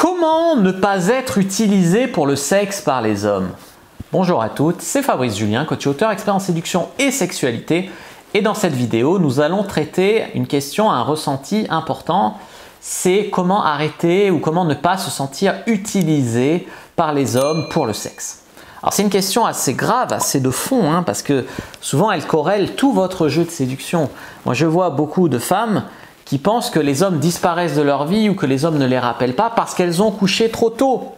Comment ne pas être utilisé pour le sexe par les hommes? Bonjour à toutes, c'est Fabrice Julien, coach et auteur expert en séduction et sexualité. Et dans cette vidéo, nous allons traiter une question, un ressenti important. C'est comment arrêter ou comment ne pas se sentir utilisé par les hommes pour le sexe. Alors c'est une question assez grave, assez de fond, parce que souvent elle corrèle tout votre jeu de séduction. Moi je vois beaucoup de femmes qui pensent que les hommes disparaissent de leur vie ou que les hommes ne les rappellent pas parce qu'elles ont couché trop tôt.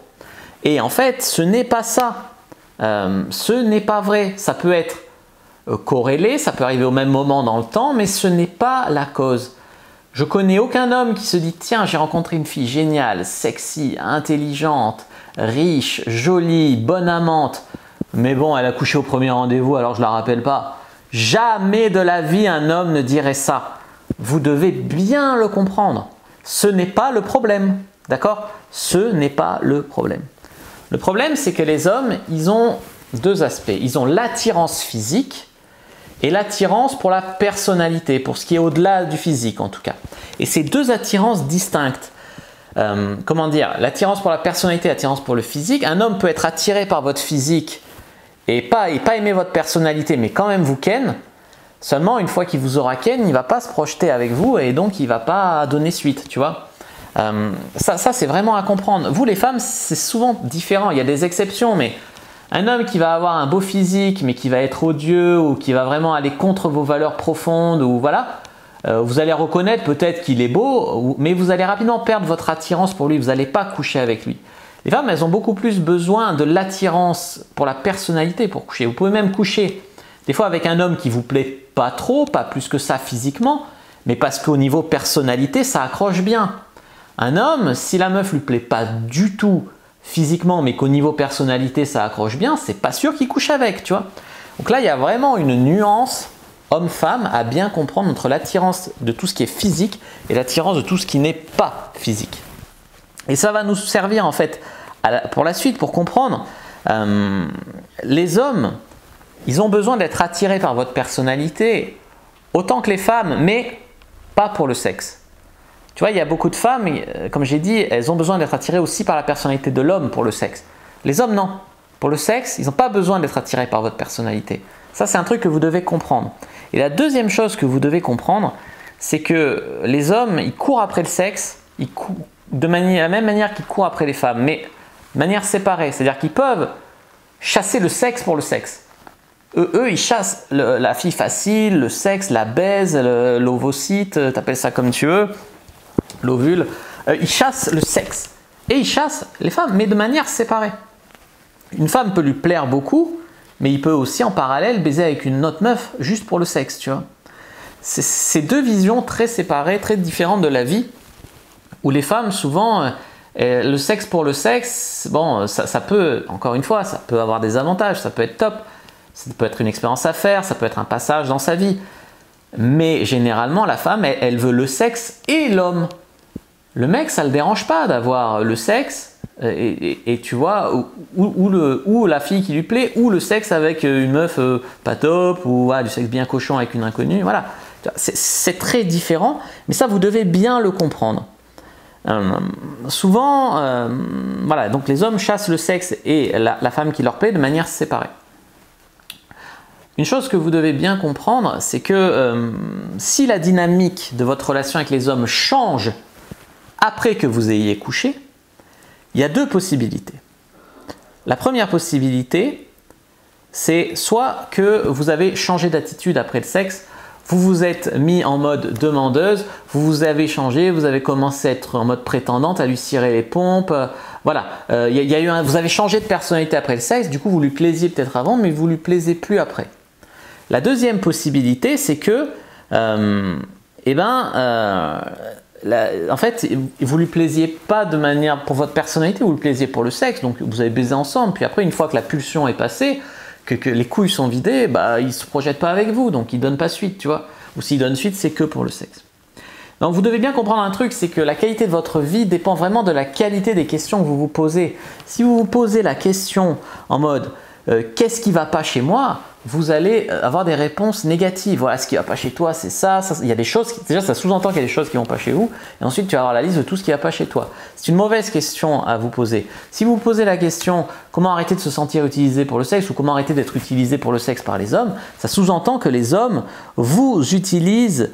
Et en fait, ce n'est pas ça. Ce n'est pas vrai. Ça peut être corrélé, ça peut arriver au même moment dans le temps, mais ce n'est pas la cause. Je connais aucun homme qui se dit « Tiens, j'ai rencontré une fille géniale, sexy, intelligente, riche, jolie, bonne amante, mais bon, elle a couché au premier rendez-vous, alors je la rappelle pas. » Jamais de la vie un homme ne dirait ça. Vous devez bien le comprendre. Ce n'est pas le problème. D'accord? Ce n'est pas le problème. Le problème, c'est que les hommes, ils ont deux aspects. Ils ont l'attirance physique et l'attirance pour la personnalité, pour ce qui est au-delà du physique en tout cas. Et ces deux attirances distinctes. Comment dire? L'attirance pour la personnalité, l'attirance pour le physique. Un homme peut être attiré par votre physique et pas aimer votre personnalité, mais quand même vous ken. Seulement, une fois qu'il vous aura ken, il ne va pas se projeter avec vous et donc il ne va pas donner suite, tu vois. Ça c'est vraiment à comprendre. Vous, les femmes, c'est souvent différent. Il y a des exceptions, mais un homme qui va avoir un beau physique, mais qui va être odieux ou qui va vraiment aller contre vos valeurs profondes, ou voilà, vous allez reconnaître peut-être qu'il est beau, mais vous allez rapidement perdre votre attirance pour lui. Vous n'allez pas coucher avec lui. Les femmes, elles ont beaucoup plus besoin de l'attirance pour la personnalité pour coucher. Vous pouvez même coucher des fois avec un homme qui vous plaît pas trop, pas plus que ça physiquement, mais parce qu'au niveau personnalité, ça accroche bien. Un homme, si la meuf lui plaît pas du tout physiquement, mais qu'au niveau personnalité, ça accroche bien, c'est pas sûr qu'il couche avec, tu vois. Donc là, il y a vraiment une nuance homme-femme à bien comprendre entre l'attirance de tout ce qui est physique et l'attirance de tout ce qui n'est pas physique. Et ça va nous servir en fait pour la suite, pour comprendre. Les hommes, ils ont besoin d'être attirés par votre personnalité autant que les femmes, mais pas pour le sexe. Tu vois, il y a beaucoup de femmes, comme j'ai dit, elles ont besoin d'être attirées aussi par la personnalité de l'homme pour le sexe. Les hommes, non. Pour le sexe, ils n'ont pas besoin d'être attirés par votre personnalité. Ça, c'est un truc que vous devez comprendre. Et la deuxième chose que vous devez comprendre, c'est que les hommes, ils courent après le sexe, ils courent de la même manière qu'ils courent après les femmes, mais de manière séparée. C'est-à-dire qu'ils peuvent chasser le sexe pour le sexe. Eux, ils chassent la fille facile, le sexe, la baise, l'ovocyte, t'appelles ça comme tu veux, l'ovule. Ils chassent le sexe et ils chassent les femmes, mais de manière séparée. Une femme peut lui plaire beaucoup, mais il peut aussi en parallèle baiser avec une autre meuf juste pour le sexe, tu vois. C'est deux visions très séparées, très différentes de la vie, où les femmes, souvent, le sexe pour le sexe, bon, ça peut, encore une fois, ça peut avoir des avantages, ça peut être top. Ça peut être une expérience à faire, ça peut être un passage dans sa vie. Mais généralement, la femme, elle veut le sexe et l'homme. Le mec, ça ne le dérange pas d'avoir le sexe, et tu vois, ou la fille qui lui plaît, ou le sexe avec une meuf pas top, ou du sexe bien cochon avec une inconnue. Voilà. C'est très différent, mais ça, vous devez bien le comprendre. Souvent, voilà, donc les hommes chassent le sexe et la femme qui leur plaît de manière séparée. Une chose que vous devez bien comprendre, c'est que si la dynamique de votre relation avec les hommes change après que vous ayez couché, il y a deux possibilités. La première possibilité, c'est soit que vous avez changé d'attitude après le sexe, vous vous êtes mis en mode demandeuse, vous avez changé, vous avez commencé à être en mode prétendante, à lui cirer les pompes, voilà. Vous avez changé de personnalité après le sexe, du coup vous lui plaisiez peut-être avant, mais vous lui plaisez plus après. La deuxième possibilité, c'est que, en fait, vous lui plaisiez pas de manière pour votre personnalité, vous lui plaisiez pour le sexe, donc vous avez baisé ensemble, puis après, une fois que la pulsion est passée, que les couilles sont vidées, il ne se projette pas avec vous, donc il ne donne pas suite, tu vois. Ou s'il donne suite, c'est que pour le sexe. Donc vous devez bien comprendre un truc, c'est que la qualité de votre vie dépend vraiment de la qualité des questions que vous vous posez. Si vous vous posez la question en mode « qu'est-ce qui ne va pas chez moi ?» vous allez avoir des réponses négatives. Voilà, ce qui ne va pas chez toi, c'est ça. Il y a des choses, déjà ça sous-entend qu'il y a des choses qui ne vont pas chez vous. Et ensuite, tu vas avoir la liste de tout ce qui ne va pas chez toi. C'est une mauvaise question à vous poser. Si vous vous posez la question comment arrêter de se sentir utilisé pour le sexe ou comment arrêter d'être utilisé pour le sexe par les hommes, ça sous-entend que les hommes vous utilisent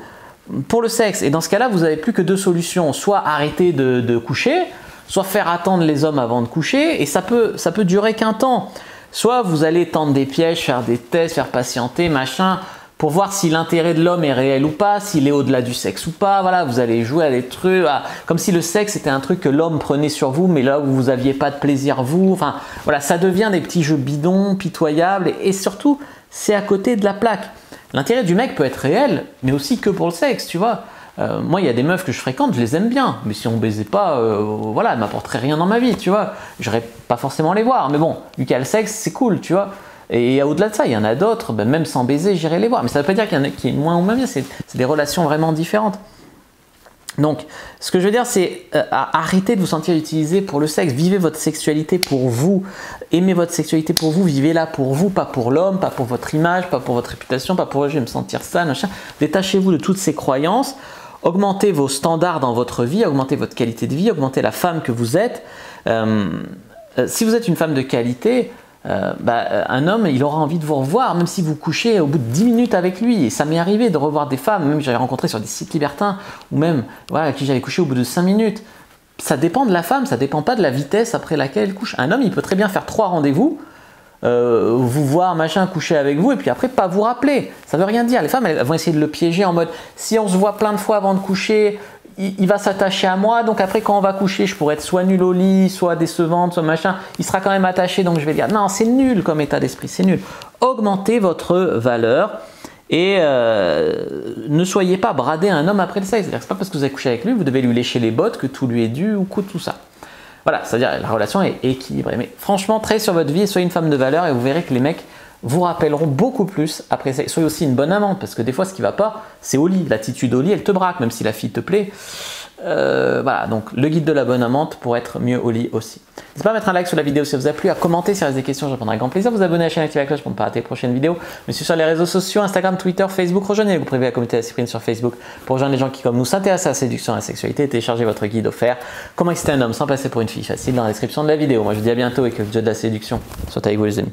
pour le sexe. Et dans ce cas-là, vous n'avez plus que deux solutions. Soit arrêter de coucher, soit faire attendre les hommes avant de coucher. Et ça peut durer qu'un temps. Soit vous allez tendre des pièges, faire des tests, faire patienter, machin, pour voir si l'intérêt de l'homme est réel ou pas, s'il est au-delà du sexe ou pas. Voilà, vous allez jouer à des trucs, comme si le sexe était un truc que l'homme prenait sur vous, mais là où vous n'aviez pas de plaisir vous. Enfin, voilà, ça devient des petits jeux bidons, pitoyables, et surtout, c'est à côté de la plaque. L'intérêt du mec peut être réel, mais aussi que pour le sexe, tu vois. Moi, il y a des meufs que je fréquente, je les aime bien, mais si on baisait pas, voilà, elles m'apporteraient rien dans ma vie, tu vois. J'aurais pas forcément les voir, mais bon, vu qu'il y a le sexe, c'est cool, tu vois. Et au-delà de ça, il y en a d'autres, ben, même sans baiser, j'irai les voir. Mais ça ne veut pas dire qu'il y en a qui est moins ou moins bien, c'est des relations vraiment différentes. Donc, ce que je veux dire, c'est arrêtez de vous sentir utilisé pour le sexe. Vivez votre sexualité pour vous. Aimez votre sexualité pour vous. Vivez-la pour vous, pas pour l'homme, pas pour votre image, pas pour votre réputation, pas pour je vais me sentir sale, machin. Détachez-vous de toutes ces croyances. Augmentez vos standards dans votre vie, augmentez votre qualité de vie, augmentez la femme que vous êtes. Si vous êtes une femme de qualité, un homme, il aura envie de vous revoir, même si vous couchez au bout de 10 minutes avec lui. Et ça m'est arrivé de revoir des femmes, même j'avais rencontré sur des sites libertins, ou même voilà, avec qui j'avais couché au bout de 5 minutes. Ça dépend de la femme, ça dépend pas de la vitesse après laquelle elle couche. Un homme, il peut très bien faire 3 rendez-vous, vous voir, machin, coucher avec vous, et puis après pas vous rappeler. Ça veut rien dire. Les femmes, elles vont essayer de le piéger en mode, si on se voit plein de fois avant de coucher, il va s'attacher à moi, donc après quand on va coucher, je pourrais être soit nul au lit, soit décevante, soit machin, il sera quand même attaché, donc je vais dire, non, c'est nul comme état d'esprit, c'est nul. Augmentez votre valeur et ne soyez pas bradé à un homme après le sexe. C'est-à-dire que c'est pas parce que vous avez couché avec lui, vous devez lui lécher les bottes, que tout lui est dû ou tout ça. Voilà, c'est-à-dire la relation est équilibrée. Mais franchement, travaillez sur votre vie et soyez une femme de valeur et vous verrez que les mecs vous rappelleront beaucoup plus après ça. Soyez aussi une bonne amante parce que des fois, ce qui ne va pas, c'est au lit. L'attitude au lit, elle te braque, même si la fille te plaît. Voilà, donc le guide de la bonne amante pour être mieux au lit aussi. N'hésitez pas à mettre un like sur la vidéo si ça vous a plu, à commenter si vous avez des questions, je répondrai avec grand plaisir. Vous abonner à la chaîne, activer la cloche pour ne pas rater les prochaines vidéos. Je suis sur les réseaux sociaux, Instagram, Twitter, Facebook. Rejoignez le groupe privé à la communauté de la Cyprine sur Facebook pour rejoindre les gens qui, comme nous, s'intéressent à la séduction et à la sexualité. Téléchargez votre guide offert Comment exciter un homme sans passer pour une fille facile dans la description de la vidéo. Moi, je vous dis à bientôt et que le jeu de la séduction soit avec vous, les amis.